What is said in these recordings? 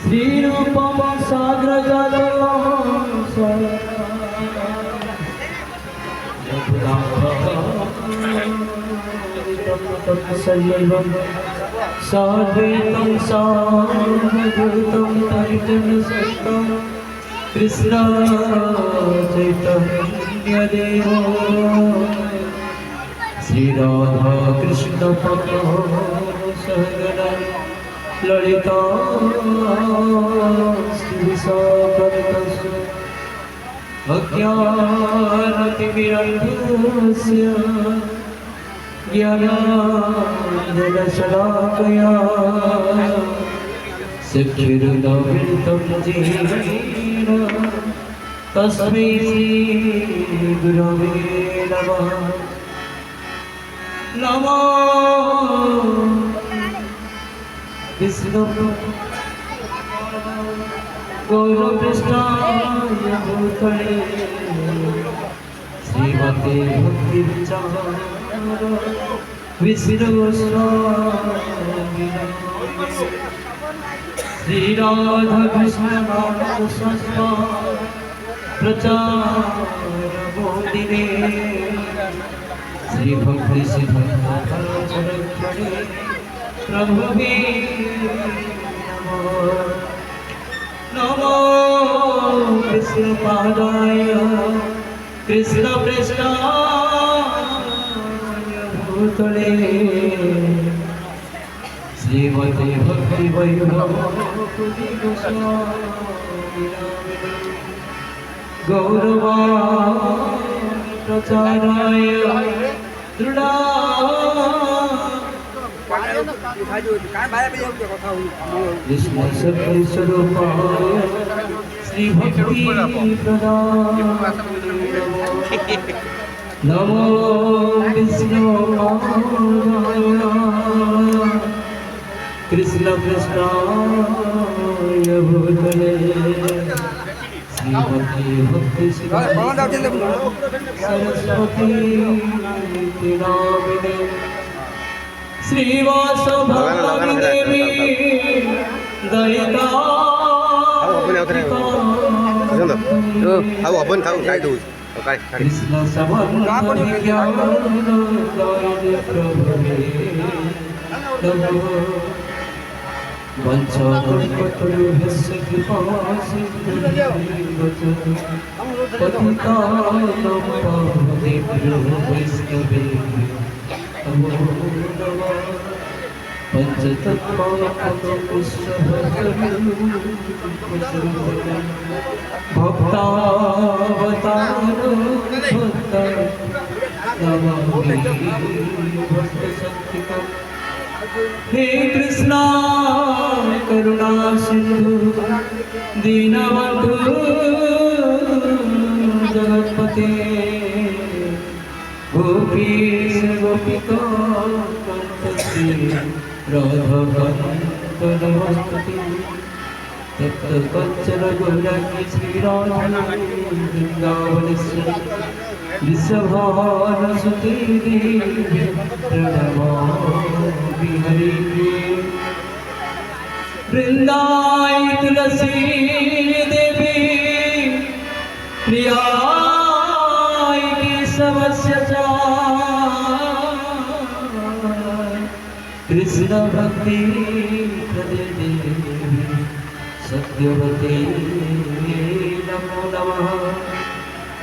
श्रीरूपं साग्रजातं सजीवं साद्वैतं सावधूतं परिजनसहितं कृष्ण चैतन्यदेवो श्रीराधा कृष्ण पक्ष सहगना ललिता श्रीसाकर्तस्य अज्ञानतिमिरन्धस्य ज्ञानाञ्जनशलाकया चक्षुरुन्मीलितं येन तस्मै श्रीगुरवे नमः। नमो विष्णु गौरकृष्णाय भूतले श्रीमते भक्तिविचार विष्णु श्रीराधा कृष्ण संस्था प्रचार बोधिने श्री भक्ति सिद्धार्थ प्रभुवे नमो कृष्ण पादाय कृष्ण पृष्ठाय भूतले श्रीमते भक्ति वैभव गौरवा प्रचाराय दृढ़ा कृष्ण शक्ति स्वरूपाय श्री भक्ति प्रदाय नमो विष्णु कृष्ण कृष्णाय भूतले श्रीमती भक्ति सरस्वती नामिने श्रीवासभावि देवी दयिता कृष्ण वंशकल्पतरुभ्यश्च कृपासिन्धुभ्यो पतितानां वैष्णवेभ्यो नमो नमः। भक्तावतारो भक्तशक्तिकम् हे कृष्णा करुणा सिंधु दीनबंधु जगत्पते गोपीश गोपिका कंठस्री राधाकांत नमस्ते तप्त कंचन गौरांगी श्रीराधा वृंदावनेश्वरी विश्वभानुसुते देवी प्रणमामि हरिप्रिये वृंदाई तुलसी देवी प्रियाय केशवस्य च कृष्ण भक्ति प्रदे देवी सत्यवती नमो नमः।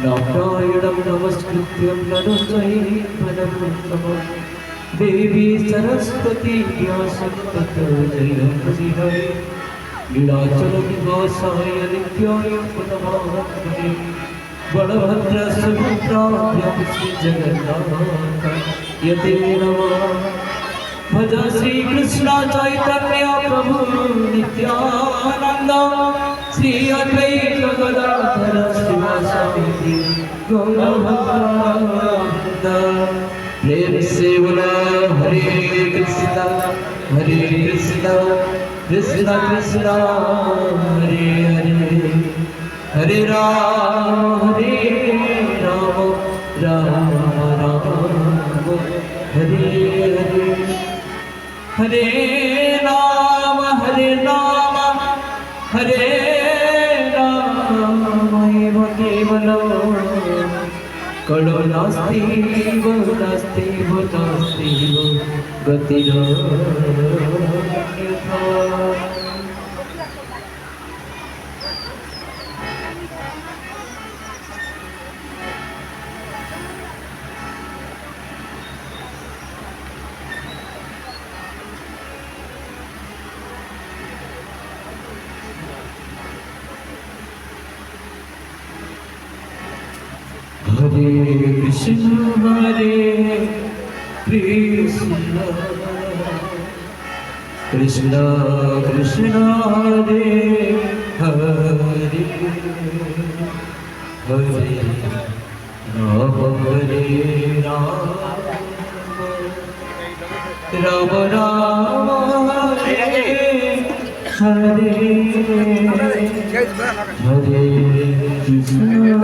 नारायणं नमस्कृत्य नरं चैव नरोत्तमं देवी सरस्वती व्यासं ततो जयमुदीरये लीलाचलनिवासाय नित्याय नमः। बलभद्र सुभद्राभ्यां श्रीजगन्नाथाय ते नमः। भज श्रीकृष्ण चैतन्य प्रभु नित्यानंद श्री अद्वैत गदाधर शिवासादि गौरभक्तवृंद प्रेम से बोला हरे Krishna Krishna Krishna Hare Hare Hare Ram Ram Ram Hare Hare Hare Rama Hare Rama Hare Rama Eva Kevalam Kalo Nasti Gatira Hare Krishna Krishna Krishna Hare Hare Hare Rama Hare Rama Rama Hare Hare Hare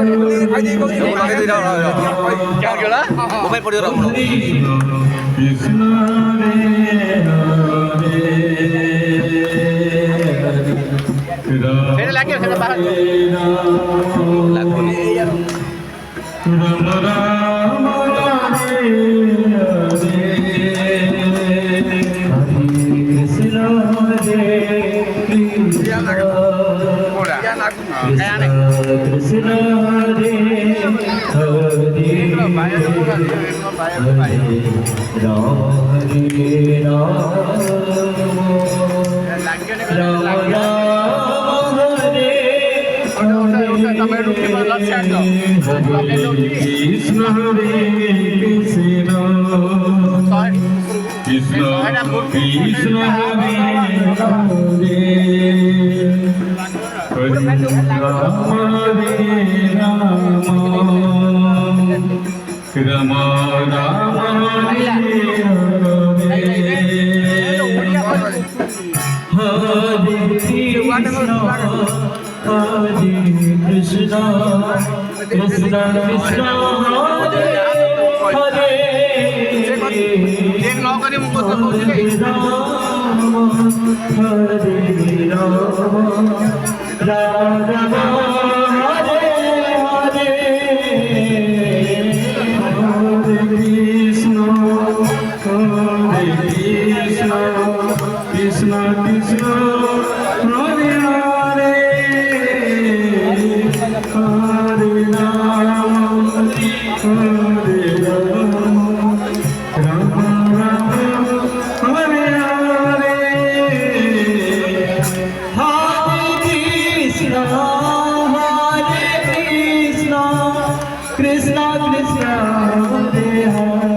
Krishna Krishna Krishna Hare Hare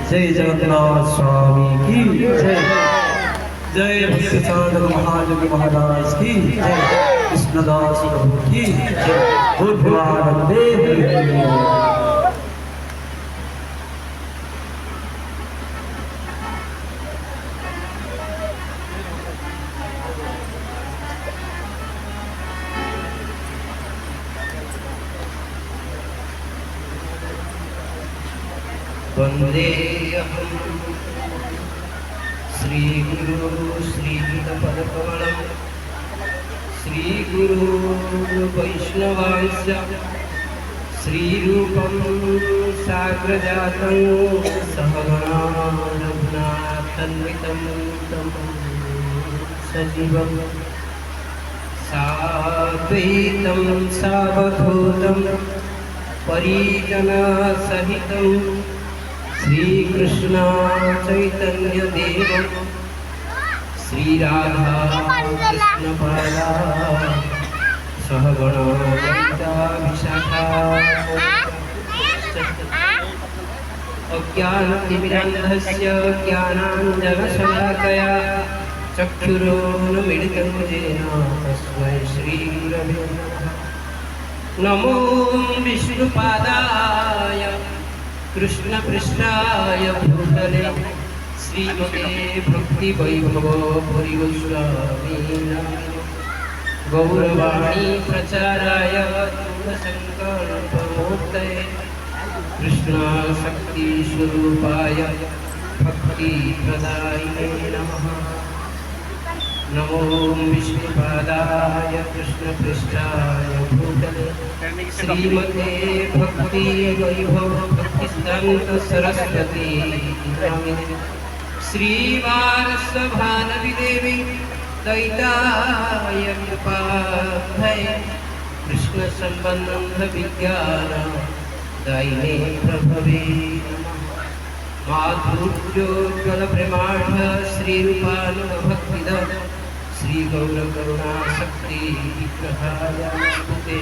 जय जगन्नाथ स्वामी की जय। जय भक्ति साधक महाजन महाराज की जय। कृष्णदास प्रभु की जय। बुद्धानंदे वंदेऽहं श्रीगुरु श्रीयुतपदकमलं श्रीगुरु वैष्णवांश्च श्रीरूपं साग्रजातं सहगणा रघुनाथान्वितं तं सजीवं साद्वैतं सावधूतं परिजनसहितं श्री कृष्ण चैतन्य देव श्री राधा कृष्ण बाला सहगण विशाखा अज्ञानतिमिरान्धस्य ज्ञानाञ्जनशलाकया चक्षुरुन्मीलितं येन तस्मै श्रीगुरवे नमो विष्णुपादाय कृष्णपृष्ठाय भूतले श्रीमते भक्तिवैभव परिगोस्वामी गौरवाणी प्रचाराय संकल्पमूर्तये कृष्णाशक्तिस्वरूपाय भक्तिप्रदायिने नमः। नमो विष्णुपादाय कृष्णपृष्ठाय भूतले श्रीमते भक्ति वैभव भक्तिसिद्धान्त सरस्वती नामिने श्रीवारसभानवि देवी दैताय कृपाध्याये कृष्ण संबंध विज्ञान दायिने प्रभवे माधुर्योज्ज्वल ब्रह्मांड श्रीरूपानुभक्तिद श्री गौर करुणा शक्ति विग्रहाय नमस्ते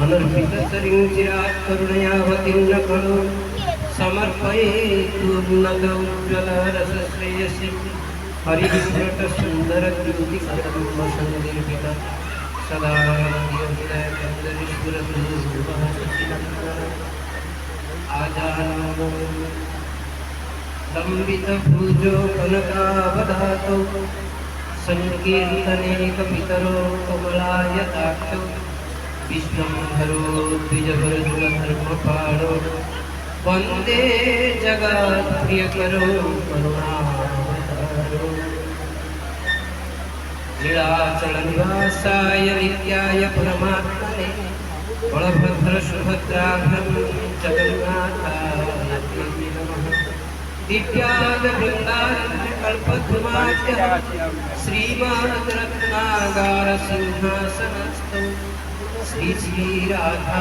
अनर्पित चिरात् करुणयावतीर्न खलु समर्पयेतु उन्नत उज्ज्वल रसश्रेयसी हरिविष्ट सुंदर द्युति कदम्ब संदीर्घित सदा हृदय कंदरीश्वर आजानो लंबित भुजो कनकावदातो संकीर्तने कपितरो कमलायताक्षो विष्णुधरो द्विजभरधर्मपाणो वंदे जगत प्रिय करो करुणा लीलाचल निवासाय नित्याय परमात्मने बलभद्र सुभद्राभ्यं जगन्नाथाय नमः। दिव्याग वृंदारण्य कल्पद्रुमाद्य श्रीमद् रत्नागार सिंहासनस्थो श्री श्री राधा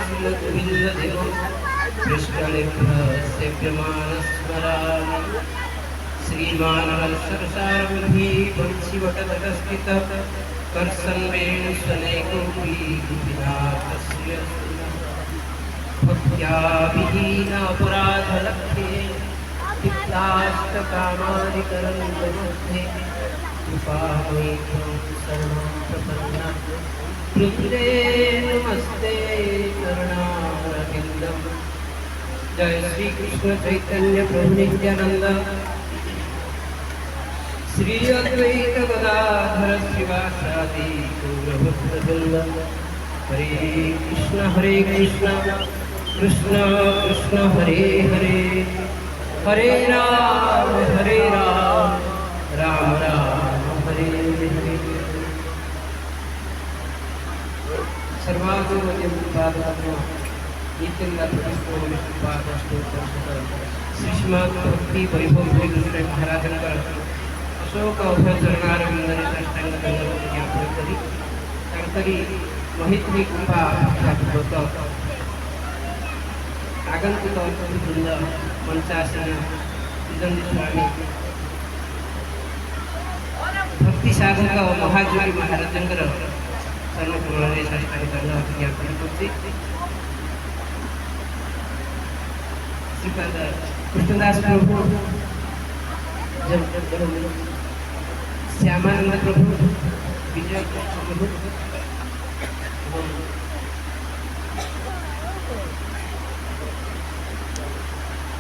सुलभविल्लदेव कृष्णलेभ्य सेव्यमानस्मरामि। श्रीमान सरसारम्भी वंशीवटतटस्थित कर्सन्वेणुस्वनेकोऽपि विनाथस्य भक्त्या विहीनापराधलब्धे चित्तास्तकामादिकरन्दमध्ये कृपामेकं शरणं प्रपन्ना वृन्दे नमस्ते करुणारविन्दम्। जय श्री कृष्ण चैतन्य प्रभु नित्यानंद श्री अद्वैत गदाधर श्रीवासादि गौरभक्तवृंद। हरे कृष्ण कृष्ण कृष्ण हरे हरे, हरे राम राम राम हरे हरे। सर्वागमनिपादः श्रीष्मद भक्ति वैभव श्री महाराज अशोक अभ्यचरणारविंदने साष्टांग दंडवत ज्ञापन करी तांकरी महित्री कृपा पूर्वक आगंतुक वृंद मंचासन विजंदी स्वामी भक्ति साधक महाजोगी महाराजंकर सर्वकमलरे साष्टांग दंडवत ज्ञापन करछि। कृष्णदास प्रभु श्यामानंद प्रभु विजय प्रभु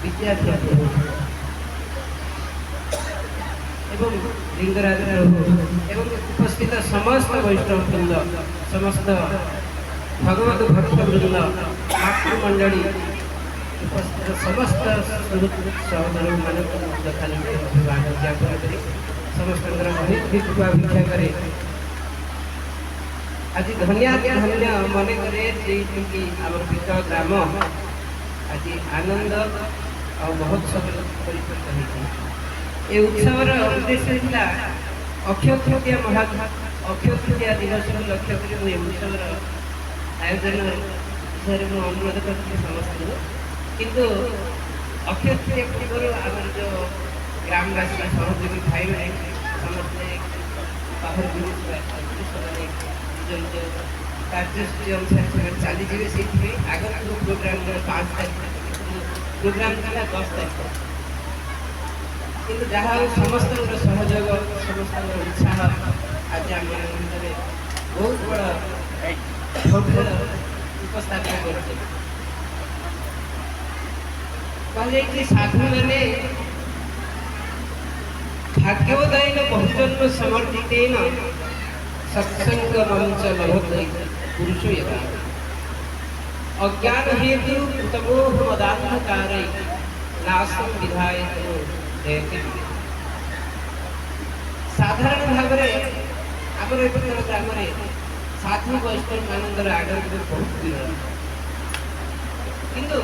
विद्याधर प्रभु एवं लिंगराज प्रभु एवं उपस्थित समस्त वैष्णव वृंद समस्त भगवत भक्त वृंद मातृमंडली समस्त सहोदर मान तथा अभिवादन ज्ञापन करी समस्त महित्री कृपा भिक्षा करे। आज धन्याति धन्य मन करे कि आम पित ग्राम आज आनंद और महोत्सव परिपूर्ण होती। ये उत्सवर उद्देश्य था अक्षय तृतीया अक्षय तृतीया दिवस लक्ष्य कर उत्सवर आयोजन विषय में अनुरोध करती समस्त किंतु अक्षय तृतीया पूर्व आम जो ग्रामवासी सहयोगी भाई भाई समस्ते बाहर कार्यसूची अनुसार चलीजे से आगत प्रोग्राम 5 तारीख प्रोग्राम था 10 तारीख किंतु जहाँ समस्त सहयोग समस्त उत्साह आज आम बहुत बड़ा भव्य उपस्थापन कर साधु मैंने भाग्योदयन बहुजन्म समर्थितेन सत्संग मंच लभते पुरुष यदा अज्ञान हेतु तमोह मदान्धकारे नाशम विधायतो देते। साधारण भाव में आमर ए ग्राम में साधु वैष्णव मानकर आगमन बहुत विरल किंतु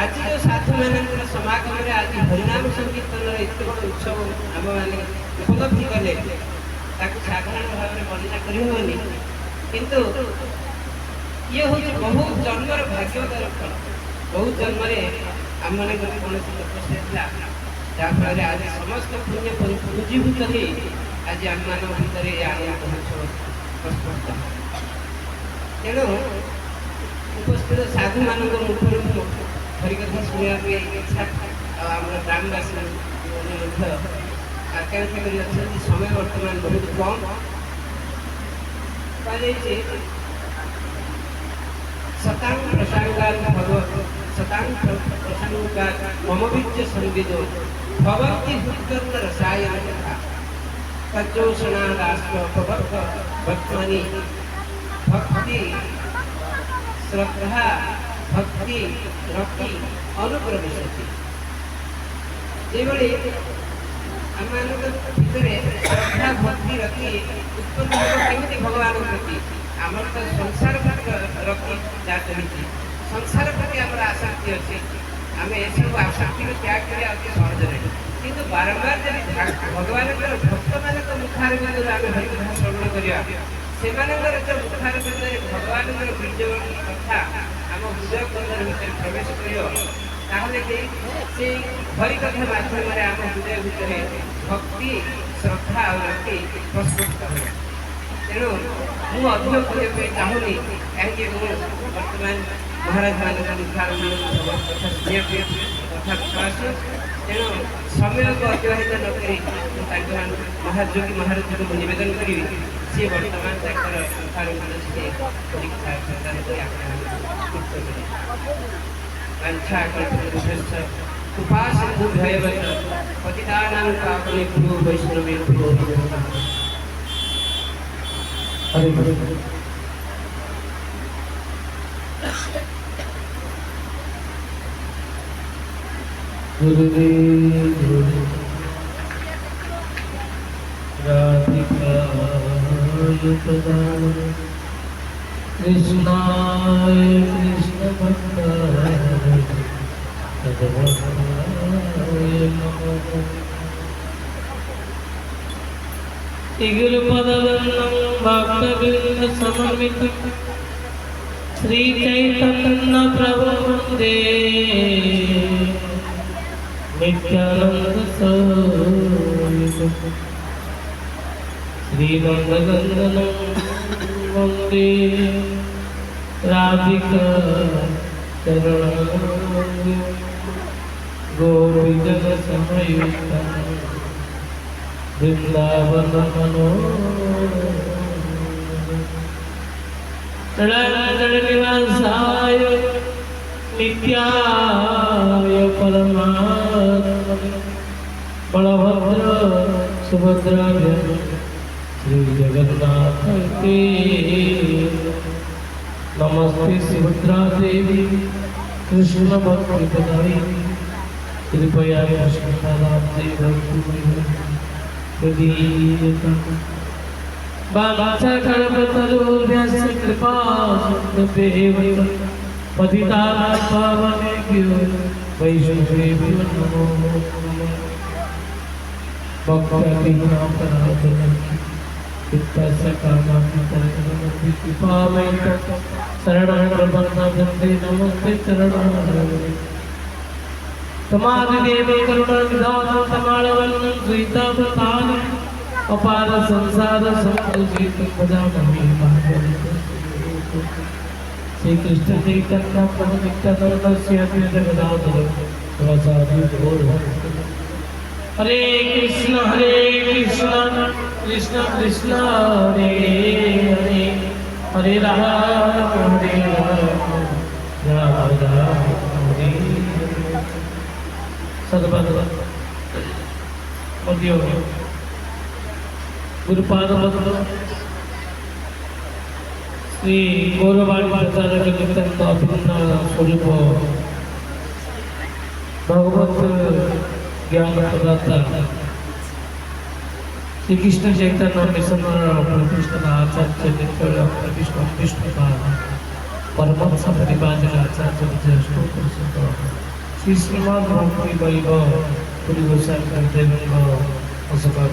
आज जो साधु मानकर समागम में आज हरिनाम संकीर्तन एत बड़ उत्सव आम मैंने उपलब्धि कले साधारण भाव में वर्णना करनी किंतु ये हूँ बहुत जन्मर भाग्यदार फल। बहुत जन्म आम मान कौन तपस्या जहाँफल आज समस्त पुण्य पुंजीभूत ही आज आम मान भितर तेणु उपस्थित साधु मान मुखर हरिकथा शुणा इच्छा आम ग्रामवासी आकांक्षा कर समय बर्तमान बहुत कम शतांग प्रसंगात भगवत शतांग प्रसंगात मम विद्य संविदो भवति भूतकर्ण रसायन कथा तज्जोषणा राष्ट्र भक्त भक्तमणि भक्ति श्रद्धा भक्ति रखी अनुप्रवेश ये आम भितर श्रद्धा भक्ति रखी उत्पन्न केमी भगवान प्रति आमर तो संसार रखी जहाँ चलती संसार प्रति आम आसक्ति अच्छे आम ए सब आसक्ति को त्याग कर अति सहज किंतु बारंबार जब भगवान भक्त मान मुखार बिंदु आम हरिकथा श्रवण करवा से मुखार बिंदु भगवान बीज कथा आम हृदय बंधन भितर प्रवेश कर हरिकथा माध्यम आम हृदय भितर भक्ति श्रद्धा और रखी प्रस्फुट हो तेणु मु अधिक कहते चाहूनी कहीं बर्तमान महाराज मान मुखार कथा शुणा कथा विश्वास तेणु समय को अतिबाहित नक महाजोगी महाराज को नवेदन करी सी बर्तमान मुखार से परीक्षा प्रदान कर उपास भयवत पतितानां पावने भूयो वैष्णवेभ्यो हरे गुरुदेव राधिकाय प्रदान कृष्णाय कृष्ण भक्ताय तद्भक्ताय नमः इगुरुपदवन्नं भक्तवृन्द समन्वितं श्री चैतन्य प्रभु वन्दे नित्यानंद स्वरूपं श्रीनन्दनन्दनं वन्दे राधिका चरणं गोपीजन समयुक्तं निवासाय नित्याय परमात्मने बलभद्र सुभद्राभ्यां श्री जगन्नाथ के नमस्ते सुभद्रा देवी कृष्ण भक्ति प्रदायिनी कृपया कृष्णदाब्दे वाञ्छाकल्पतरुभ्यश्च कृपा सिन्धुभ्येव पतितानां पावनेभ्यो वैष्णवेभ्यो नमो नमः भक्त्यादिगुणापराधनं चित्तस्य कामात्मकरणं कृपामयं शरणं प्रपन्नवन्दे नमस्ते चरणं तमादिदेवी करुणानिधानं तमालवन्नं श्रीतापतानि अपार संसार संपूजितं भजामि श्री कृष्ण चैतन्य प्रभु नित्यानंद श्री अद्वैत गदाधर शिवासादि गौर हरे कृष्ण कृष्ण कृष्ण हरे हरे हरे राम राम राम हरे सदबद मध्य गुरुपाद श्री गौरवाणी प्रचारक नित्यंत अभिन्न स्वरूप भगवत ज्ञान प्रदाता श्री कृष्ण चैतन्य मिशन प्रतिष्ठित आचार्य नित्य कृष्ण विष्णुपाद परमहंस प्रतिपादक आचार्य विजय श्री श्रीमान भक्ति वैभव पुरी गोस्वामी देव अशोका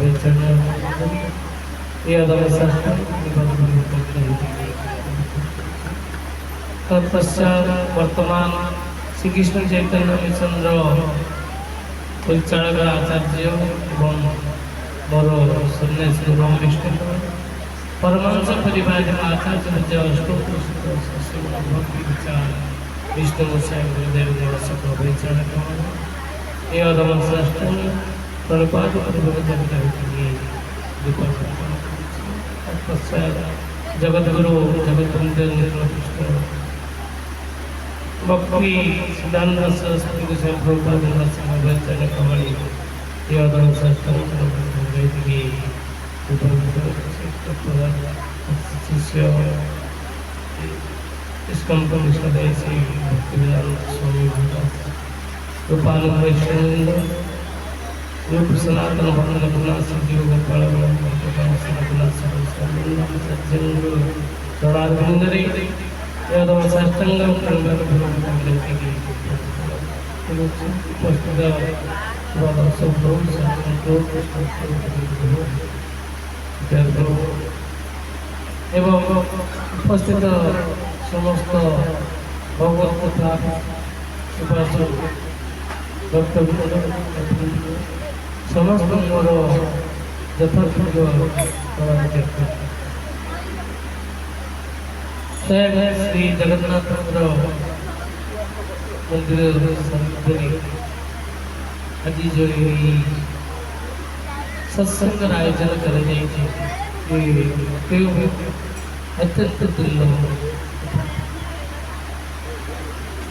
तत्पश्चात वर्तमान श्री कृष्ण चैतन्य मिशन परिचालक आचार्य एवं मोर सन्यासी रामकृष्ण परमहंस परिवार आचार्य विजय अष्टोत्तर भक्ति विचार विष्णु गोस्वामी गुरुदेव अशोक परिचालक ये अधम श्रेष्ठ प्रभुपाद जगत गुरु जगत कृष्ण भक्ति सिद्धांत सरस्वती गोस्वामी प्रभुपाद कमली ये अधम श्रेष्ठ शिष्य ISKCON Commissioner श्री भक्तिवेदांत स्वामी गोपाल वैष्णवेंद्र रूप सनातन भक्त रघुनाथ सजीव गोपाल रघुनाथ सज्जन गणार्विंदरे यादव साष्टांगम कंगन विनती की उपस्थित एवं उपस्थित समस्त भगवत कथा उपासक भक्तवृंद समस्त मोर यथार्थ श्री जगन्नाथ मंदिर सन्निधि आज जो सत्संग आयोजन कर अत्यंत दुर्लभ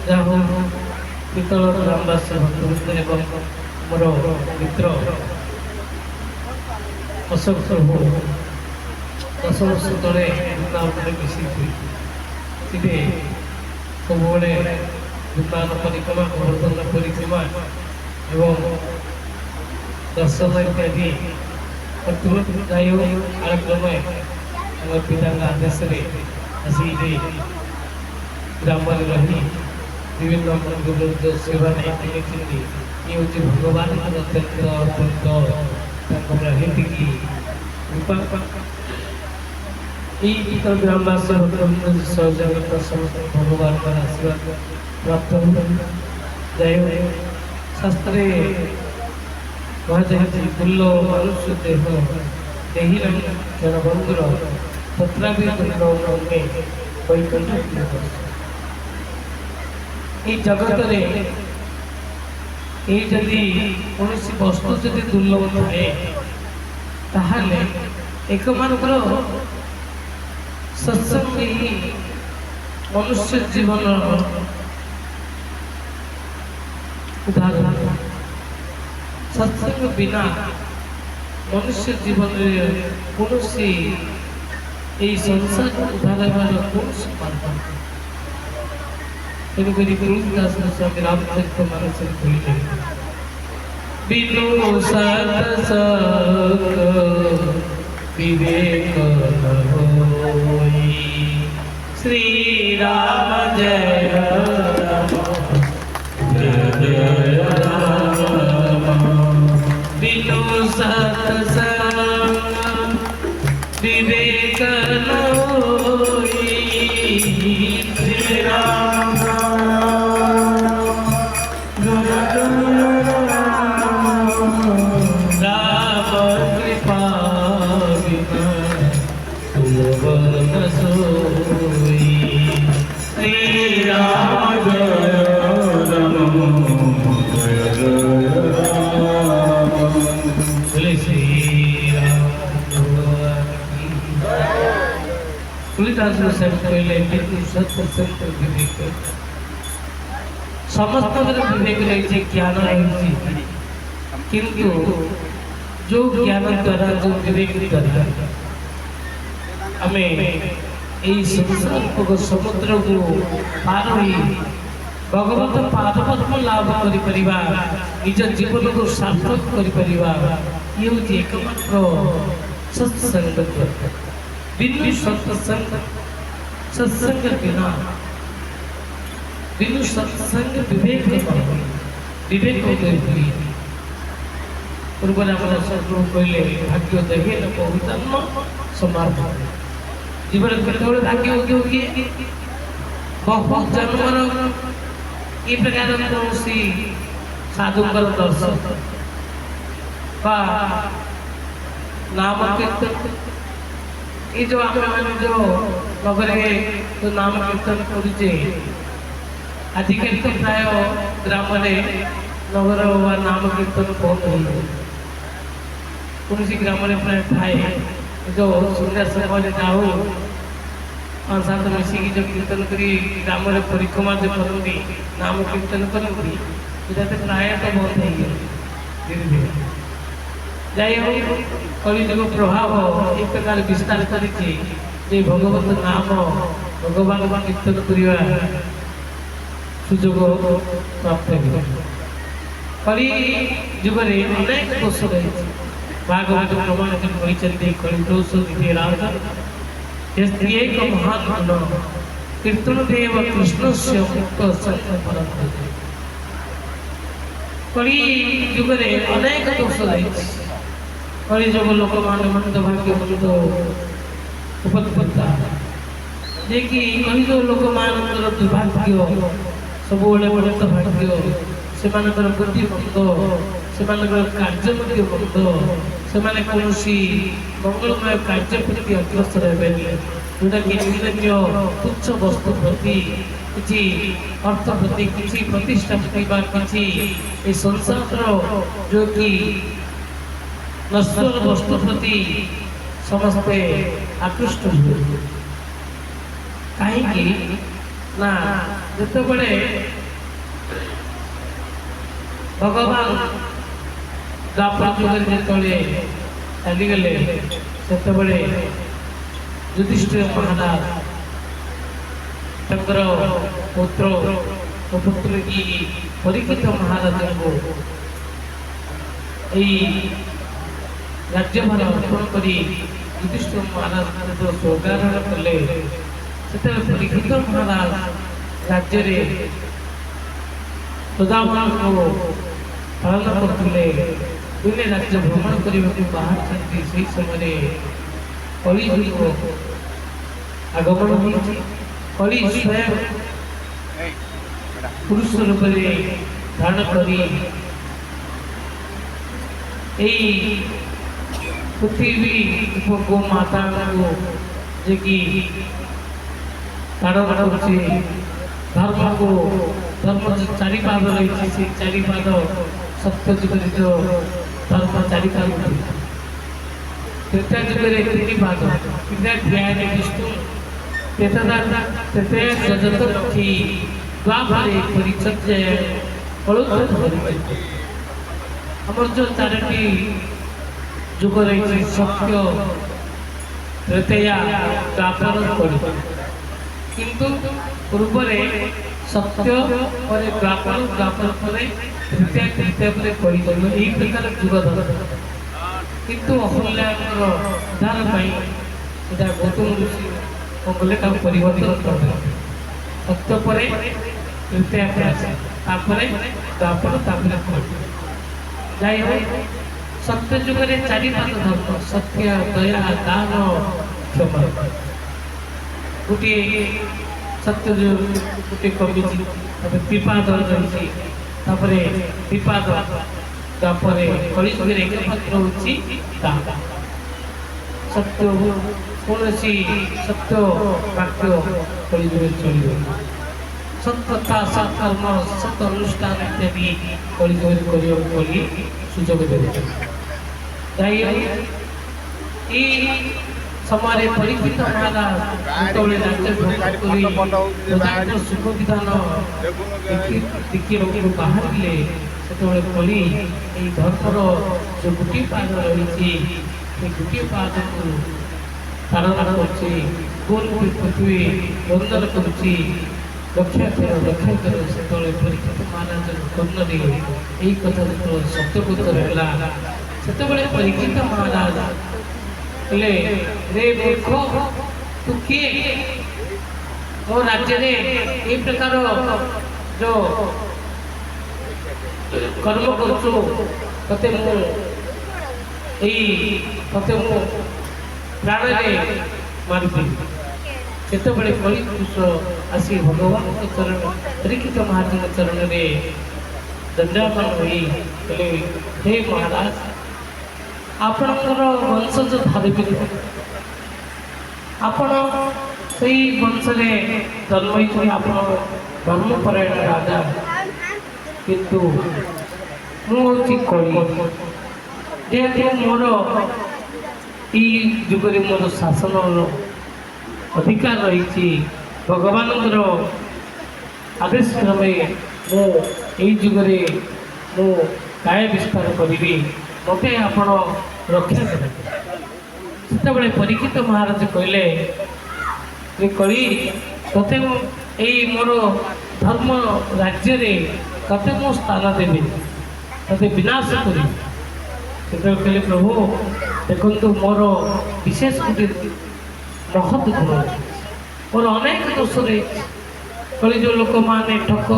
जहाँ पितल ग्रामवासी भक्तवृंद एवं मोर मित्र अशोक प्रभु 10 वर्ष तले वृंदावन मिसी सब वृंदावन परिक्रमा गोवर्धन परिक्रमा एवं दर्शन इत्यादि कार्यक्रम पिता आदेश ग्राम रही विभिन्न मंदिर सेवा नहीं ये हूँ भगवान अत्यंत अत्यंत की ग्रामवासी सहजगता समस्त भगवान आशीर्वाद प्राप्त जय शास्त्र दुर्लभ मनुष्य देह देही क्षण बंधुर तथा भी दुर्लभ वैकुंठ जगत जदि कौन वस्तु जदि दुर्लभ थाए एकमात्र सत्संग ही मनुष्य जीवन उदाहरण सत्संग बिना मनुष्य जीवन कौन संसार उद्धार कौन मार्ग तेणुक तुलसीदास स्वामी रामचरित मानस कहले बिनु सत्संग विवेक न होई श्री राम जय राम जय राम बिनु सत्संग विवेक न होई श्री राम समस्त विवेक रही ज्ञान रही किंतु जो ज्ञान द्वारा जो विवेक द्वारा आम संसार समुद्र को पार भगवत पादपद्म लाभ कर निज जीवन को सार्थक कर ये हूँ एकमात्र सत्संग बिनु सत्संग सत्संग बिना बिनु सत्संग विवेक विवेक पूर्व सदगुरु कहले भाग्य देहे न बहु जन्म समार्पण जीवन केतବେଳେ भाग्य हो बहुत जन्मर ये प्रकार कौन साधुकर दर्शन नाम कीर्तन ये जो आम जो नगर जो नाम कीर्तन करे आजिकल तो प्राय ग्राम नगर नाम कीर्तन बहुत हो कौन ग्राम प्राय थाए जो सुंदर समय जाओ 5-7 मिसिकी जो कीर्तन करी ग्राम परिक्रमा जो करती नाम कीर्तन करती प्राय तो बहुत हो धीरे धीरे যাই কলিযুগ প্রভাব এই প্রকার বিস্তার করেছে যে ভগবত নাম ଭଗବାନଙ୍କ କୀର୍ତ୍ତନ କରିବା ସୁଯୋଗ ପ୍ରାପ୍ତ ହେବ। କଳି ଯୁଗରେ ଅନେକ ଦୋଷ ରହିଛି। ଭାଗବତ ପ୍ରମାଣ କହିଛନ୍ତି କଳି ଦୋଷ ଏକ ମହାନ ଗୁଣ କୀର୍ତ୍ତନ ଦେବ କୃଷ୍ଣସ୍ୟ ମୁକ୍ତ ସତ୍ୟ ପରମ। କଳି ଯୁଗରେ ଅନେକ ଦୋଷ ରହିଛି। କଳି ଯୁଗ ଲୋକମାନେ ମନ୍ଦ ଭାଗ୍ୟ ମନ୍ଦ ଉପତ୍ପତ୍ତା ଯିଏକି କଳି ଯୁଗ ଲୋକମାନଙ୍କର ଦୁର୍ଭାଗ୍ୟ ସବୁବେଳେ ମନ୍ଦ ଭାଗ୍ୟ, ସେମାନଙ୍କର ବୁଦ୍ଧି ମନ୍ଦ, ସେମାନଙ୍କର କାର୍ଯ୍ୟ ମଧ୍ୟ ମନ୍ଦ, ସେମାନେ କୌଣସି ମଙ୍ଗଳମୟ କାର୍ଯ୍ୟ ପ୍ରତି ଅଗ୍ରସର ହେବେନି, ଯେଉଁଟାକି ନିଜ ତୁଚ୍ଛ ବସ୍ତୁ ପ୍ରତି କିଛି ଅର୍ଥ ପ୍ରତି କିଛି ପ୍ରତିଷ୍ଠା ପ୍ରତି ବା କିଛି ଏ ସଂସାରର ଯେଉଁକି ନଶ୍ୱର ବସ୍ତୁ ପ୍ରତି ସମସ୍ତେ ଆକୃଷ୍ଟ ହୁଏ। କାହିଁକି ନା ଯେତେବେଳେ ଭଗବାନ ଦ୍ୱାପର ଯୁଗରେ ଯେତେବେଳେ ଚାଲିଗଲେ ସେତେବେଳେ ଯୁଧିଷ୍ଠିର ମହାରାଜ ତାଙ୍କର ପୁତ୍ର ଓ ପୁତ୍ରୀ ପରୀକ୍ଷିତ ମହାରାଜଙ୍କୁ ଏହି ରାଜ୍ୟଭାର ଅର୍ପଣ କରି ଯୁଧିଷ୍ଠିର ମହାରାଜ ସ୍ୱର୍ଗାରୋହଣ କଲେ। ସେତେବେଳେ ପରୀକ୍ଷିତ ମହାରାଜ ରାଜ୍ୟରେ ସଦାମାନଙ୍କୁ ପାଳନ କରୁଥିଲେ। ଦିନେ ରାଜ୍ୟ ଭ୍ରମଣ କରିବାକୁ ବାହାରିଛନ୍ତି। ସେହି ସମୟରେ କଳି ଯୁଗ ଆଗମନ ହୋଇଛି। କଳି ସ୍ୱୟଂ ପୁରୁଷ ରୂପରେ ଧାରଣ କରି ଏହି ପୃଥିବୀ ଗୋମାତାଙ୍କୁ ଯିଏକି ତାଡ଼ନ କରୁଛି, ଧର୍ମକୁ ଧର୍ମ ଚାରିପାଦ ରହିଛି, ସେ ଚାରିପାଦ ସତ୍ୟ ଯୁଗରେ ଧର୍ମ ଚାରିପାଦ, ତ୍ରେତା ଯୁଗରେ ତିନିପାଦ, ବିଷ୍ଣୁ ଯଜତମୁଖୀ ଦ୍ୱାପରେ ପରିଚର୍ଯ୍ୟା ଆମର ଯେଉଁ ଚାରୋଟି ଯୁଗ ରହିଛି ସତ୍ୟ, ତ୍ରେତେୟା, ଦ୍ୱାପର, କଳି। କିନ୍ତୁ ପୂର୍ବରେ ସତ୍ୟ ପରେ ଦ୍ୱାପର, ଦ୍ୱାପର ପରେ ତୃତୀୟା, ତୃତୀୟା ପରେ କଳି କରିବ, ଏହି ପ୍ରକାର ଯୁଗ ଧର। କିନ୍ତୁ ଅହଲ୍ୟାଙ୍କର ଉଦ୍ଧାର ପାଇଁ ସେଟା ଗୌତମ ଋଷି କଲେ ତାକୁ ପରିବର୍ତ୍ତନ କରିଦେଲେ। ସତ୍ୟ ପରେ ତୃତୀୟା ପ୍ରୟାସ, ତାପରେ ଦ୍ୱାପର, ତାପରେ କଳି। ଯାଇ ହଉ ସତ୍ୟ ଯୁଗରେ ଚାରିପାଦ ଧର୍ମ ସତ୍ୟ, ଦୟା, ଦାନ, କ୍ଷମା। ଗୋଟିଏ ସତ୍ୟ ଗୋଟିଏ କମିଛି, ତାପରେ ତ୍ରିପାଦ ରହିଛି, ତାପରେ ତ୍ରିପାଦ, ତାପରେ କଳି ଯୁଗରେ ଏକମାତ୍ର ହେଉଛି ଦାନ। ସତ୍ୟ କୌଣସି ସତ୍ୟ ବାକ୍ୟ କଳି ଯୁଗରେ ଚଳିବ। ସତ୍କଥା, ସତ୍କର୍ମ, ସତ ଅନୁଷ୍ଠାନ ଇତ୍ୟାଦି କଳି ଯୁଗରେ କରିବାକୁ ବୋଲି ସୁଯୋଗ ଦେଉଛି। ଯାଇ ଏହି ସମୟରେ ପରୀକ୍ଷିତ ମହାରାଜ ଯେତେବେଳେ ରାଜ୍ୟ ପ୍ରଜାଙ୍କ ସୁଖ ବିଧାନ ଦେଖିବାକୁ ବାହାରିଲେ, ସେତେବେଳେ କଳି ଏହି ଧର୍ମର ଯେଉଁ ଗୋଟିଏ ପାଦ ରହିଛି, ସେ ଗୋଟିଏ ପାଦକୁ ତାଡ଼ନା କରୁଛି, ଗୋରୁ ପୃଥିବୀ ବନ୍ଦନ କରୁଛି, ରକ୍ଷା କର। ସେତେବେଳେ ପରୀକ୍ଷିତ ମହାରାଜଙ୍କ କର୍ଣ୍ଣରେ ଏହି କଥା ଯେତେବେଳେ ସତ୍ୟବୋଧ ହେଲା, ସେତେବେଳେ ପରୀକ୍ଷିତ ମହାରାଜ ହେଲେ, ରେ ମୂର୍ଖ, ତୁ କିଏ? ମୋ ରାଜ୍ୟରେ ଏହି ପ୍ରକାର ଯେଉଁ କର୍ମ କରୁଛୁ, ତତେ ମୁଁ ପ୍ରାଣରେ ମାରିଦେବି। ସେତେବେଳେ କଳି ପୁରୁଷ ଆସି ଭଗବାନଙ୍କ ଚରଣ, ପରୀକ୍ଷିତ ମହାରାଜଙ୍କ ଚରଣରେ ଦଣ୍ଡାୟମାନ ହୋଇ କହିଲେ, ହେ ମହାରାଜ, ଆପଣଙ୍କର ବଂଶଜ ଧାର୍ମିକ, ଆପଣ ସେଇ ବଂଶରେ ଜନ୍ମ ହୋଇଛନ୍ତି, ଆପଣ ଧର୍ମପରାୟଣ ରାଜା। କିନ୍ତୁ ମୁଁ ହେଉଛି କଳି। ଯେହେତୁ ମୋର এই ଯୁଗରେ ମୋର ଶାସନର ଅଧିକାର ରହିଛି, ଭଗବାନଙ୍କର ଆଦେଶ କ୍ରମେ ମୁଁ ଏହି ଯୁଗରେ ମୁଁ କାୟ ବିସ୍ତାର କରିବି, ମୋତେ ଆପଣ ରକ୍ଷା କରିବେ। ସେତେବେଳେ ପରୀକ୍ଷିତ ମହାରାଜ କହିଲେ, କଳି ତତେ ମୁଁ ଏଇ ମୋର ଧର୍ମ ରାଜ୍ୟରେ ତତେ ମୁଁ ସ୍ଥାନ ଦେବି, ତତେ ବିନାଶ କରିବି। ସେତେବେଳେ କହିଲେ ପ୍ରଭୁ ଦେଖନ୍ତୁ ମୋର ବିଶେଷ ଗୋଟେ ମହତ୍ ଗୁଣ, ମୋର ଅନେକ ଦୋଷ ରହିଛି। କଳି ଯେଉଁ ଲୋକମାନେ ଠକ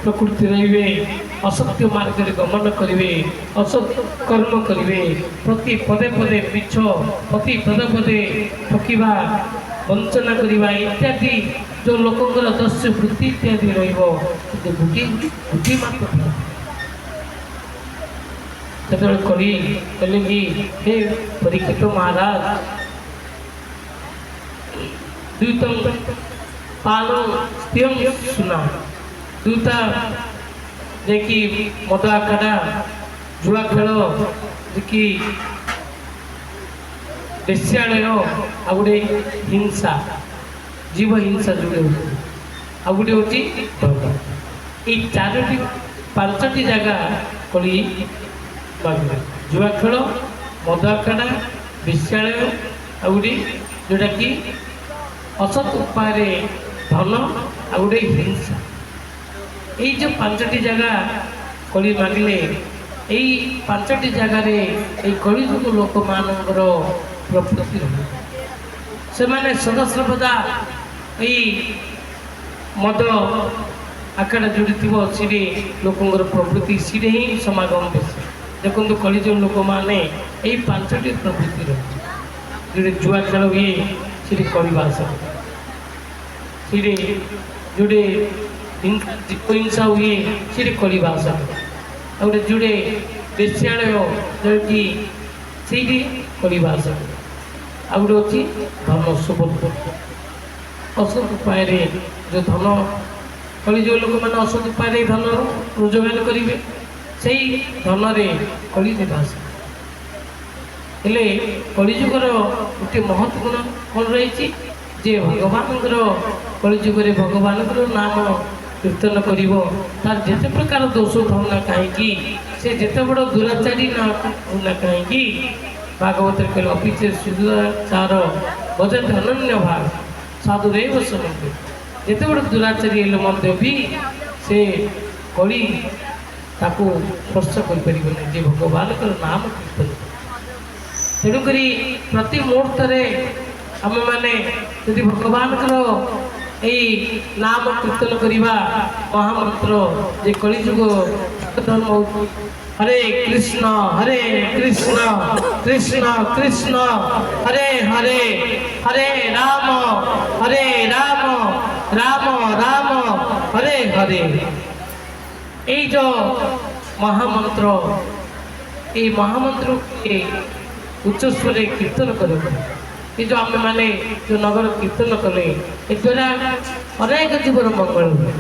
ପ୍ରକୃତି ରହିବେ, ଅସତ୍ୟ ମାର୍ଗରେ ଗମନ କରିବେ, ଅସତ୍ କର୍ମ କରିବେ, ପ୍ରତି ପଦେ ପଦେ ମିଛ, ପ୍ରତି ପଦେ ପଦେ ଠକିବା, ବଞ୍ଚନା କରିବା ଇତ୍ୟାଦି ଯେଉଁ ଲୋକଙ୍କର ଦସ୍ୟୁ ବୃତ୍ତି ଇତ୍ୟାଦି ରହିବ, କିନ୍ତୁ ଗୋଟିଏ ମାତ୍ର ଥିଲା। ସେତେବେଳେ କହିଲେ କି ହେ ପରୀକ୍ଷିତ ମହାରାଜ, ଦୁଇତଂ ପାନ ସ୍ତ୍ରିୟଂ ସୁନା, ଦୁଇଟା ଯେକି ମଦ ଆଖଡ଼ା, ଜୁଆ ଖେଳ, ଯେକି ବେଶ୍ୟାଳୟ, ଆଉ ଗୋଟେ ହିଂସା, ଜୀବ ହିଂସା ଯୋଉଟା ହେଉଛି, ଆଉ ଗୋଟେ ହେଉଛି ଧର୍ମ। ଏଇ ପାଞ୍ଚଟି ଜାଗା କଳି ମାଗିଲେ, ଜୁଆ ଖେଳ, ମଦ ଆଖଡ଼ା, ବେଶ୍ୟାଳୟ, ଆଉ ଗୋଟେ ଯେଉଁଟାକି ଅସତ୍ ଉପାୟରେ ଧନ, ଆଉ ଗୋଟେ ହିଂସା। ଏଇ ଯେଉଁ ପାଞ୍ଚଟି ଜାଗା କଳି ମାଗିଲେ, ଏଇ ପାଞ୍ଚଟି ଜାଗାରେ ଏଇ କଳିଯୁଗ ଲୋକମାନଙ୍କର ପ୍ରକୃତି ରହେ। ସେମାନେ ସଦାସର୍ବଦା ଏଇ ମଦ ଆଖଡ଼ା ଯୋଉଠି ଥିବ ସେଠି ଲୋକଙ୍କର ପ୍ରକୃତି ସେଠି ହିଁ ସମାଗମ ବେଶୀ। ଦେଖନ୍ତୁ କଳିଯୁଗ ଲୋକମାନେ ଏଇ ପାଞ୍ଚଟି ପ୍ରକୃତି ରହେ। ଯୋଉଠି ଜୁଆ ଖେଳ ହୁଏ ସେଠି କଳିବାସ, ସେଠି ଯୋଉଠି ହିଂସା ହୁଏ ସେଠି କଳିବାସ, ଆଉ ଗୋଟେ ଯୋଉଠି ବେଶ୍ୟାଳୟ ଯେଉଁଠି ସେଇଠି କଳିବାସ, ଆଉ ଗୋଟେ ହେଉଛି ଧନ ସୁବର୍ଣ୍ଣ, ଅସତ୍ ଉପାୟରେ ଯେଉଁ ଧନ, କଳିଯୁଗ ଲୋକମାନେ ଅସତ୍ ଉପାୟରେ ଧନ ରୋଜଗାର କରିବେ, ସେଇ ଧନରେ କଳି ନିବାସ। ହେଲେ କଳିଯୁଗର ଗୋଟେ ମହତ୍ ଗୁଣ କ'ଣ ରହିଛି ଯେ ଭଗବାନଙ୍କର କଳିଯୁଗରେ ଭଗବାନଙ୍କର ନାମ କୀର୍ତ୍ତନ କରିବ, ତାର ଯେତେ ପ୍ରକାର ଦୋଷ ଥାଉ ନା କାହିଁକି, ସେ ଯେତେ ବଡ଼ ଦୁରାଚାରୀ ନା କାହିଁକି, ଭାଗବତରେ କହିଲେ ଅପିଚେ ସୁଦୁରାଚାର ଭଜନ୍ତି ଅନନ୍ୟ ଭାଗ ସାଧୁରେବ ସମନ୍ତେ, ଯେତେ ବଡ଼ ଦୁରାଚାରୀ ହେଲେ ମଧ୍ୟ ବି ସେ କଳି ତାକୁ ସ୍ପର୍ଶ କରିପାରିବ ନାହିଁ ଯେ ଭଗବାନଙ୍କର ନାମ କୀର୍ତ୍ତନ। ତେଣୁକରି ପ୍ରତି ମୁହୂର୍ତ୍ତରେ ଆମେମାନେ ଯଦି ଭଗବାନଙ୍କର ଏଇ ନାମ କୀର୍ତ୍ତନ କରିବା, ମହାମନ୍ତ୍ର ଯେ କଳିଯୁଗ ଧର୍ମ ହରେ କୃଷ୍ଣ କୃଷ୍ଣ କୃଷ୍ଣ ହରେ ହରେ, ହରେ ରାମ ରାମ ରାମ ହରେ ହରେ। এই যে মহামন্ত্র, এই মহামন্ত্রকে উচ্চস্বরে কীর্তন করে, এই যে আমি মানে যে নগর কীর্তন কলে এদ্বারা অনেক জীবন মঙ্গল ହୁଏ।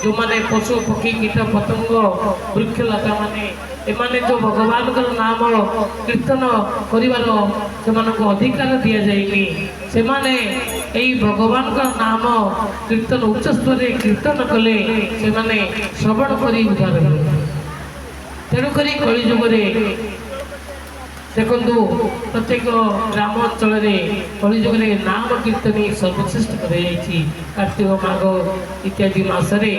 ଯେଉଁମାନେ ପଶୁ ପକ୍ଷୀ କୀଟ ପତଙ୍ଗ ବୃକ୍ଷଲତା ମାନେ ଏମାନେ ଯେଉଁ ଭଗବାନଙ୍କର ନାମ କୀର୍ତ୍ତନ କରିବାର ସେମାନଙ୍କୁ ଅଧିକାର ଦିଆଯାଇନି, ସେମାନେ ଏଇ ଭଗବାନଙ୍କର ନାମ କୀର୍ତ୍ତନ ଉଚ୍ଚସ୍ତରରେ କୀର୍ତ୍ତନ କଲେ ସେମାନେ ଶ୍ରବଣ କରି ଉଦ୍ଧାର ହେବେ। ତେଣୁକରି କଳିଯୁଗରେ ଦେଖନ୍ତୁ ପ୍ରତ୍ୟେକ ଗ୍ରାମ ଅଞ୍ଚଳରେ କଳିଯୁଗରେ ନାମ କୀର୍ତ୍ତନୀ ସର୍ବଶ୍ରେଷ୍ଠ କରାଯାଇଛି। କାର୍ତ୍ତିକ ମାଘ ଇତ୍ୟାଦି ମାସରେ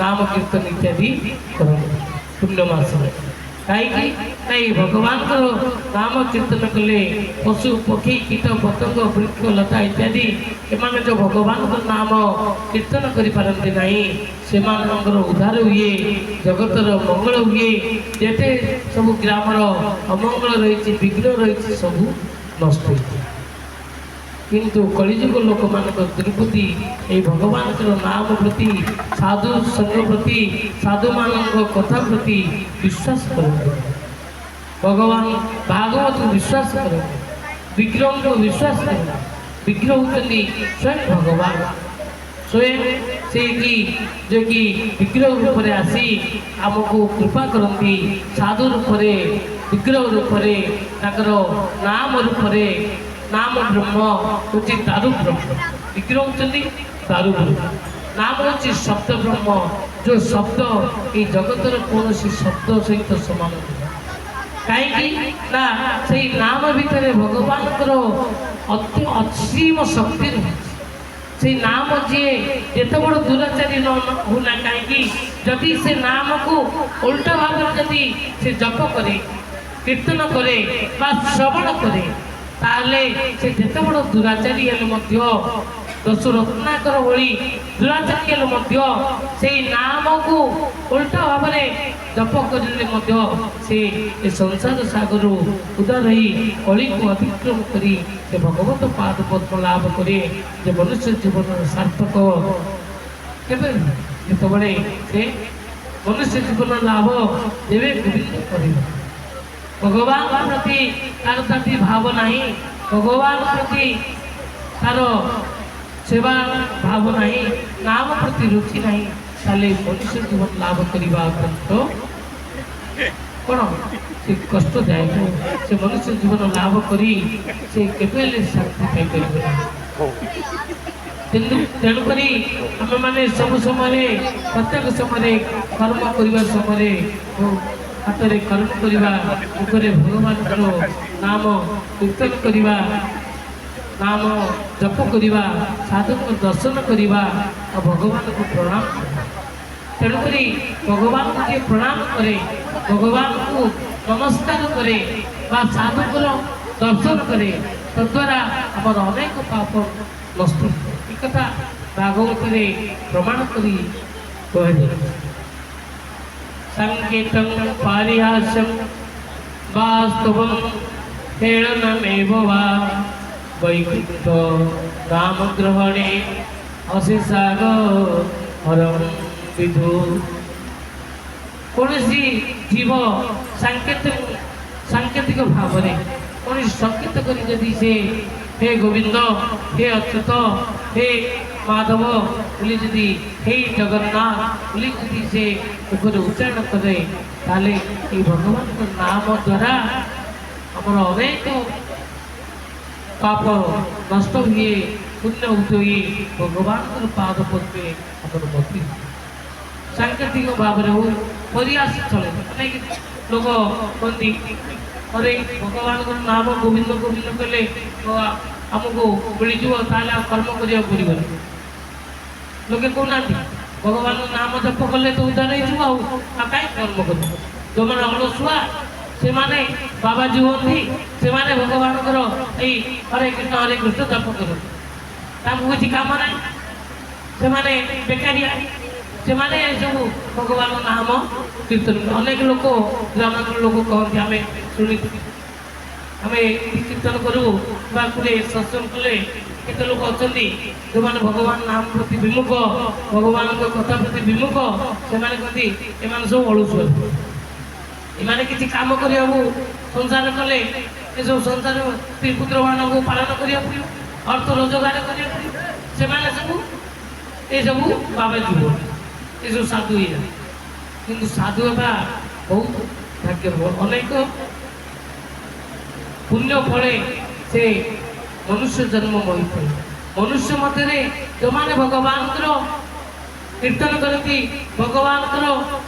ନାମ କୀର୍ତ୍ତନ ଇତ୍ୟାଦି କରନ୍ତି, ପୂର୍ଣ୍ଣ ମାସରେ। କାହିଁକି ନା ଏଇ ଭଗବାନଙ୍କର ନାମ କୀର୍ତ୍ତନ କଲେ ପଶୁ ପକ୍ଷୀ କୀଟ ପତଙ୍ଗ ବୃକ୍ଷ ଲତା ଇତ୍ୟାଦି ଏମାନେ ଯେଉଁ ଭଗବାନଙ୍କର ନାମ କୀର୍ତ୍ତନ କରିପାରନ୍ତି ନାହିଁ, ସେମାନଙ୍କର ଉଦ୍ଧାର ହୁଏ, ଜଗତର ମଙ୍ଗଳ ହୁଏ। ଯେତେ ସବୁ ଗ୍ରାମର ଅମଙ୍ଗଳ ରହିଛି, ବିଘ୍ନ ରହିଛି, ସବୁ ନଷ୍ଟ ହୋଇଥାଏ। କିନ୍ତୁ କଳିଯୁଗ ଲୋକମାନଙ୍କ ଦୁର୍ବୁଦ୍ଧି ଏଇ ଭଗବାନଙ୍କର ନାମ ପ୍ରତି, ସାଧୁ ସଂଘ ପ୍ରତି, ସାଧୁମାନଙ୍କ କଥା ପ୍ରତି ବିଶ୍ୱାସ କରନ୍ତି। ଭଗବାନ ଭାଗବତକୁ ବିଶ୍ୱାସ କରନ୍ତି, ବିଗ୍ରହଙ୍କୁ ବିଶ୍ୱାସ କରନ୍ତି। ବିଗ୍ରହ ହେଉଛନ୍ତି ସ୍ୱୟଂ ଭଗବାନ, ସ୍ୱୟଂ ସେ କି ଯେ କି ବିଗ୍ରହ ରୂପରେ ଆସି ଆମକୁ କୃପା କରନ୍ତି। ସାଧୁ ରୂପରେ, ବିଗ୍ରହ ରୂପରେ, ତାଙ୍କର ନାମ ରୂପରେ। नाम ब्रह्म होची दारु ब्रह्म, विग्रह होती दारु ब्रह्म, नाम होची शब्द ब्रह्म, जो शब्द ये जगतर कौन शब्द सहित समान कहीं ना से नाम भितर भगवान असीम शक्ति रही। से नाम जी जिते बड़ दुराचारी न होना कहीं जदि से नाम को उल्टा भाव जदि से जप करे कीर्तन करे बा श्रवण करे ताले से जिते बड़ दुराचारी हेले दश रत्नाकर भली दुराचारी हेले से नाम को उल्टा भाव जप करे संसार सागर उदार कली को अतिक्रम करी से भगवत पाद पद्म लाभ करे जे मनुष्य जीवन सार्थक केबे जेतबळे से मनुष्य जीवन लाभ देवे गोविंद करे भगवान प्रति तार प्रति भाव नहीं भगवान प्रति तार सेवा भाव नहीं नाम प्रति रुचि नहीं ताले मनुष्य जीवन लाभ करवा तो कौन से कष्टदायक से मनुष्य जीवन लाभ करी से केबेले शांति पाई तेणुक आम मैंने सब समय प्रत्येक समय कर्म करने समय हाथ में कर्म करवा मुखरे भगवान नाम कीर्तन करवा नाम जप करवा साधु को दर्शन करवा और भगवान को प्रणाम तेणुक भगवान को जी प्रणाम करे भगवान को नमस्कार करे साधु को दर्शन करे तद्वारा आम अनेक पाप नष्ट एक कथा भागवत प्रमाण करी कह संकेतं पारिहास्यं वास्तवं हेळनमेव वा वैकुंठ नामग्रहणे अशेषाग हरं विधु कौनसी जीव सांकेतिक भाव में कौन संकेत करी जदि से हे गोविंद हे अच्युत हे माधव बोली जदि हे जगन्नाथ बोली जदि से मुखर उच्चारण करे ताले ये भगवान को नाम द्वारा आमर अनेक पाप नष्ट हुए पुण्य हुए भगवान पाद पद्मे आमर मती सांकेतिक भाव हो प्रयास चले अनेक लोग कहती अरे भगवान को नाम गोविंद गोविंद कले आमको मिलଯିव ताले कर्म करिया पड़ो लोके कहना भगवान नाम जप कले तो उद्धार हो कहीं कर्म कर जो मैंने अलसुआ से माने बाबाजी होती से माने भगवान हरे कृष्ण जप कर किसी काम ना से माने बेकारिया से माने सब भगवान नाम कीर्तन अनेक लोक ग्रामांचल लोक कहते आम शुणी आम कीर्तन करूँ सत्संग कले केते लोक अच्छा जो मैंने भगवान नाम प्रति विमुख भगवान कथा प्रति विमुख से कहती एम सब अलसुआ एमाने किसी काम करने संसार कले ये सब संसार स्त्री पुत्र मान पालन करा पड़ो अर्थ रोजगार करा पड़ो सब ये सब बाबाजी हो ये सब साधु ही कि साधु होगा बहुत भाग्य अनेक पुण्य फले से मनुष्य जन्म होता है मनुष्य मध्य जो मैंने भगवान कीर्तन करती भगवान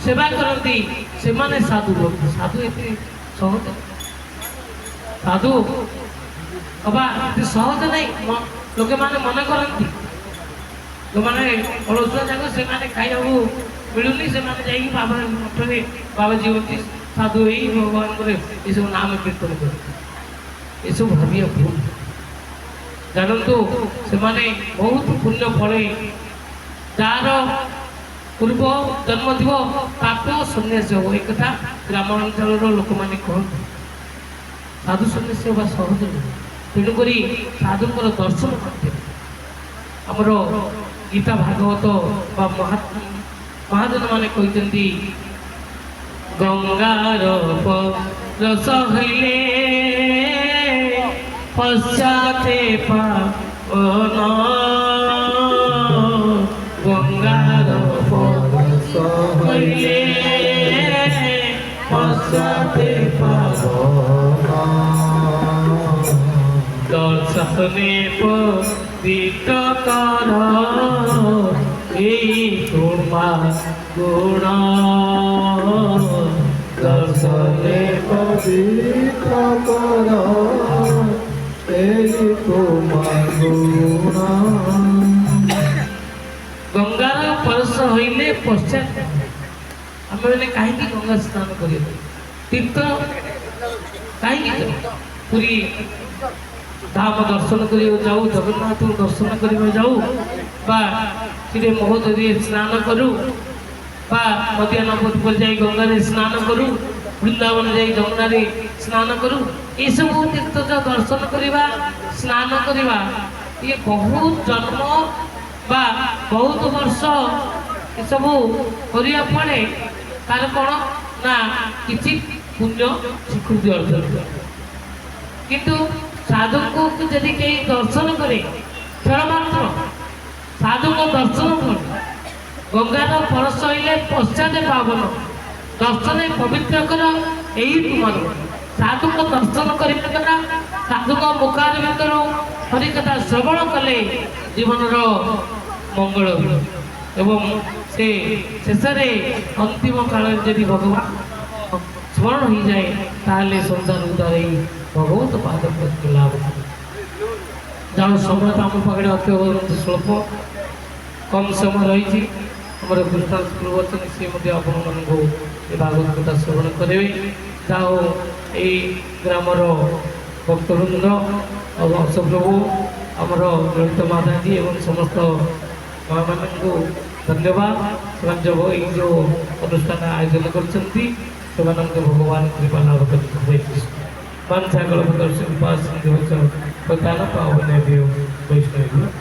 सेवा करती से माने साधु होती साधु ये सहज साधु हवा ये सहज नहीं लोके माने मन करती जो मैंने अलसुआ जाक से खाइबा मिलूनी से बाबा मठे बाबाजी होती साधु ही भगवान को ये सब नाम कीर्तन कर ये सब भाविया भूल जानतु से माने बहुत पुण्य फले जार पूर्व जन्म थी पाप सन्यासी हो एक कथा ग्रामांचल लोक मैंने कहते साधु सन्यासी होगा सहज नहीं तेणुक साधुंर दर्शन करते आमर गीता भागवत महाजन माने कहते गंगार रस हईले पश्चाते पावन गंगार रस हईले पश्चाते पावन दर्शने पवित्र कर तुम्हा गुण दर्शने पवित्र कर तुम्हा गुण ଆମେମାନେ କାହିଁକି ଗଙ୍ଗା ସ୍ନାନ କରିବା? ତୀର୍ଥ କାହିଁକି ଯାଉ? ପୁରୀ ଧାମ ଦର୍ଶନ କରିବାକୁ ଯାଉ, ଜଗନ୍ନାଥଙ୍କୁ ଦର୍ଶନ କରିବାକୁ ଯାଉ, ବା ସେଠି ମହୋଦଧିରେ ସ୍ନାନ କରୁ, ବା ମଧ୍ୟାହ୍ନ ପୂର୍ବରୁ ଯାଇ ଗଙ୍ଗାରେ ସ୍ନାନ କରୁ, ବୃନ୍ଦାବନ ଯାଇ ଯମୁନାରେ ସ୍ନାନ କରୁ। ଏସବୁ ତୀର୍ଥ ଦର୍ଶନ କରିବା, ସ୍ନାନ କରିବା, ଇଏ ବହୁତ ଜନ୍ମ ବା ବହୁତ ବର୍ଷ ଏସବୁ କରିବା ଫଳେ ତାର କ'ଣ ନା କିଛି ପୁଣ୍ୟ ସ୍ୱୀକୃତି ଅର୍ଜନ କରେ। କିନ୍ତୁ ସାଧୁଙ୍କୁ ଯଦି କେହି ଦର୍ଶନ କରେ, ଖେଳ ମାତ୍ର ସାଧୁଙ୍କ ଦର୍ଶନ କରେ, ଗଙ୍ଗାର ପରଶ ହେଲେ ପଶ୍ଚାତ ପାବନ, ଦର୍ଶନେ ପବିତ୍ର କର ଏହି ତୁମର। ସାଧୁଙ୍କ ଦର୍ଶନ କରିବା ଦ୍ୱାରା, ସାଧୁଙ୍କ ମୁଖାର ଭିତରୁ ହରିକଥା ଶ୍ରବଣ କଲେ ଜୀବନର ମଙ୍ଗଳ ହୁଏ ଏବଂ ସେ ଶେଷରେ ଅନ୍ତିମ କାଳରେ ଯଦି ଭଗବାନ ସ୍ମରଣ ହୋଇଯାଏ ତାହେଲେ ସଂସାର ଉଦ୍ଧାର ହେଇ ଭଗବତ ପାଦ ଲାଭ କରେ। ଯାହା ସମୟ ତ ଆମ ପାଖରେ ଅତ୍ୟନ୍ତ ସ୍ୱଳ୍ପ, କମ୍ ସମୟ ରହିଛି। ଆମର କୃଷ୍ଣ ପୂର୍ବଚନ ସିଏ ମଧ୍ୟ ଆପଣମାନଙ୍କୁ ଏ ଭାଗବତ କଥା ଶ୍ରବଣ କରିବେ। ଯାହା ହଉ ଏଇ ଗ୍ରାମର ଭକ୍ତବୃନ୍ଦ ଆଉ ହଂସପ୍ରଭୁ, ଆମର ଲଳିତ ମାତାଜୀ ଏବଂ ସମସ୍ତ ମାଆମାନଙ୍କୁ ଧନ୍ୟବାଦ। ସେମାନେ ଯେଉଁ ଏଇ ଯେଉଁ ଅନୁଷ୍ଠାନ ଆୟୋଜନ କରିଛନ୍ତି ସେମାନଙ୍କୁ ଭଗବାନ କୃପା ଲାଭ କରିଛନ୍ତି। मान सकल दर्शन पास पावन वैष्णव